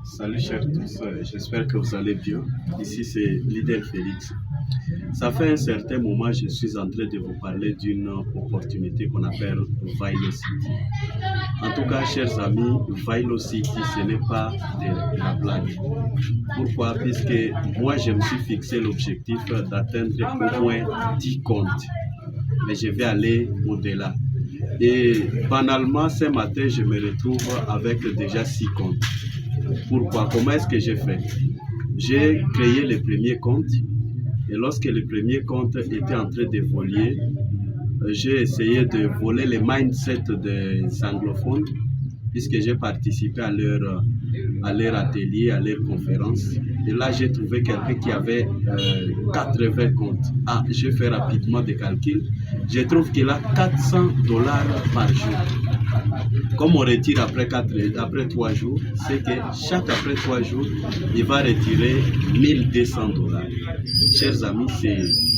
Salut chers tous, j'espère que vous allez bien. Ici c'est Leader Félix. Ça fait un certain moment je suis en train de vous parler d'une opportunité qu'on appelle Vylocity. En tout cas, chers amis, Vylocity, ce n'est pas de la blague. Pourquoi? Puisque moi je me suis fixé l'objectif d'atteindre au moins 10 comptes. Mais je vais aller au-delà. Et banalement, ce matin, je me retrouve avec déjà 6 comptes. Pourquoi? Comment est-ce que j'ai fait? J'ai créé le premier compte et lorsque le premier compte était en train d'évoluer, j'ai essayé de voler les mindsets des anglophones puisque j'ai participé à leur atelier, à leur conférence. Et là, j'ai trouvé quelqu'un qui avait 80 comptes. Ah, je fais rapidement des calculs. Je trouve qu'il a $400 par jour. Comme on retire après 3 jours, c'est que chaque après 3 jours, il va retirer $1200. Chers amis,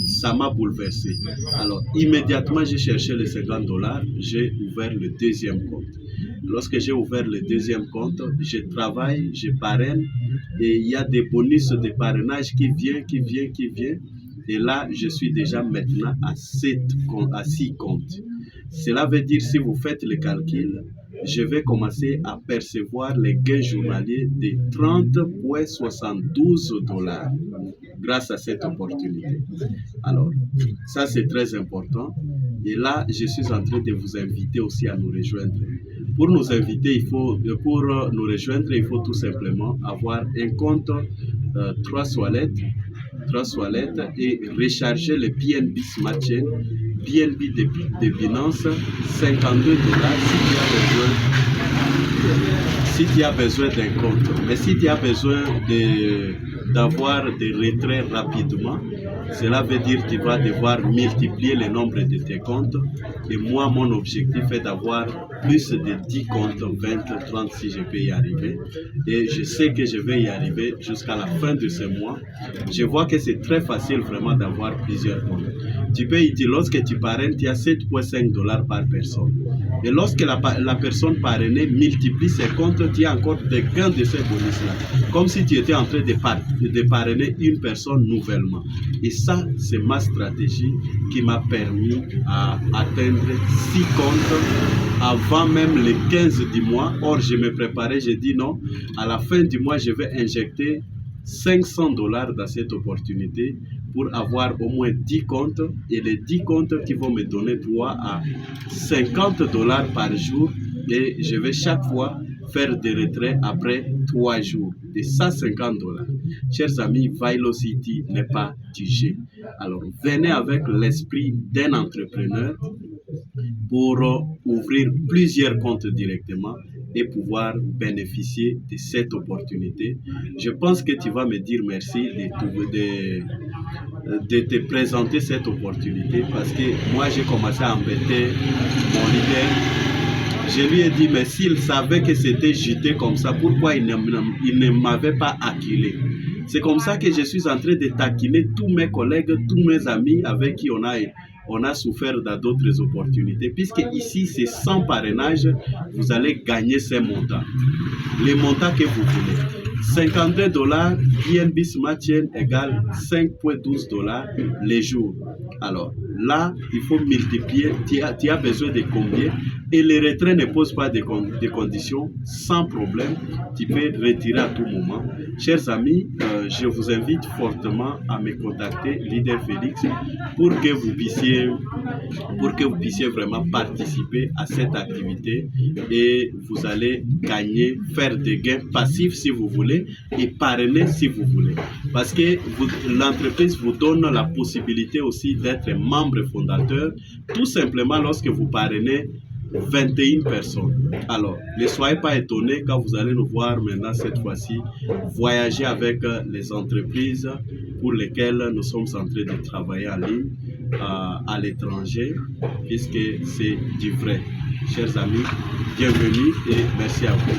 ça m'a bouleversé. Alors, immédiatement, j'ai cherché les $50, j'ai ouvert le deuxième compte. Lorsque j'ai ouvert le deuxième compte, je travaille, je parraine et il y a des bonus de parrainage qui viennent. Et là, je suis déjà maintenant à 6 comptes. Cela veut dire, si vous faites le calcul, je vais commencer à percevoir les gains journaliers de $30,72 grâce à cette opportunité. Alors, ça c'est très important. Et là, je suis en train de vous inviter aussi à nous rejoindre. Pour nous inviter, pour nous rejoindre, il faut tout simplement avoir un compte 3 Wallet et recharger le BNB Smart Chain, BNB de Binance, $52 si tu as besoin d'un compte. Mais si tu as besoin d'avoir des retraits rapidement, cela veut dire que tu vas devoir multiplier le nombre de tes comptes. Et moi, mon objectif est d'avoir plus de 10 comptes, 20, 30 si je peux y arriver. Et je sais que je vais y arriver jusqu'à la fin de ce mois. Je vois que c'est très facile vraiment d'avoir plusieurs comptes. Tu peux y dire, lorsque tu parraines, tu as $7,5 par personne. Et lorsque la personne parrainée multiplie ses comptes, tu as encore des gains de ces bonus-là. Comme si tu étais en train de parrainer une personne nouvellement. Et ça, c'est ma stratégie qui m'a permis à atteindre 6 comptes avant même les 15 du mois. Or, je me préparais, j'ai dit non, à la fin du mois, je vais injecter $500 dans cette opportunité pour avoir au moins 10 comptes et les 10 comptes qui vont me donner droit à $50 par jour et je vais chaque fois faire des retraits après 3 jours de $150. Chers amis, Vylocity n'est pas du jeu. Alors venez avec l'esprit d'un entrepreneur pour ouvrir plusieurs comptes directement et pouvoir bénéficier de cette opportunité. Je pense que tu vas me dire merci de te présenter cette opportunité parce que moi j'ai commencé à embêter mon leader. Je lui ai dit, mais s'il savait que c'était jeté comme ça, pourquoi il ne m'avait pas acculé? C'est comme ça que je suis en train de taquiner tous mes collègues, tous mes amis avec qui on a souffert dans d'autres opportunités. Puisque ici, c'est sans parrainage, vous allez gagner ces montants. Les montants que vous voulez. $52, BNB Smart Chain égale $5,12 les jours. Alors là, il faut multiplier. Tu as besoin de combien? Et les retraits ne posent pas de conditions, sans problème. Tu peux retirer à tout moment. Chers amis, je vous invite fortement à me contacter, Leader Félix, pour que vous puissiez vraiment participer à cette activité et vous allez gagner, faire des gains passifs si vous voulez et parrainer si vous voulez. Parce que l'entreprise vous donne la possibilité aussi d'être membre fondateur, tout simplement lorsque vous parrainez 21 personnes. Alors, ne soyez pas étonnés quand vous allez nous voir maintenant cette fois-ci voyager avec les entreprises pour lesquelles nous sommes en train de travailler en ligne à l'étranger, puisque c'est du vrai. Chers amis, bienvenue et merci à vous.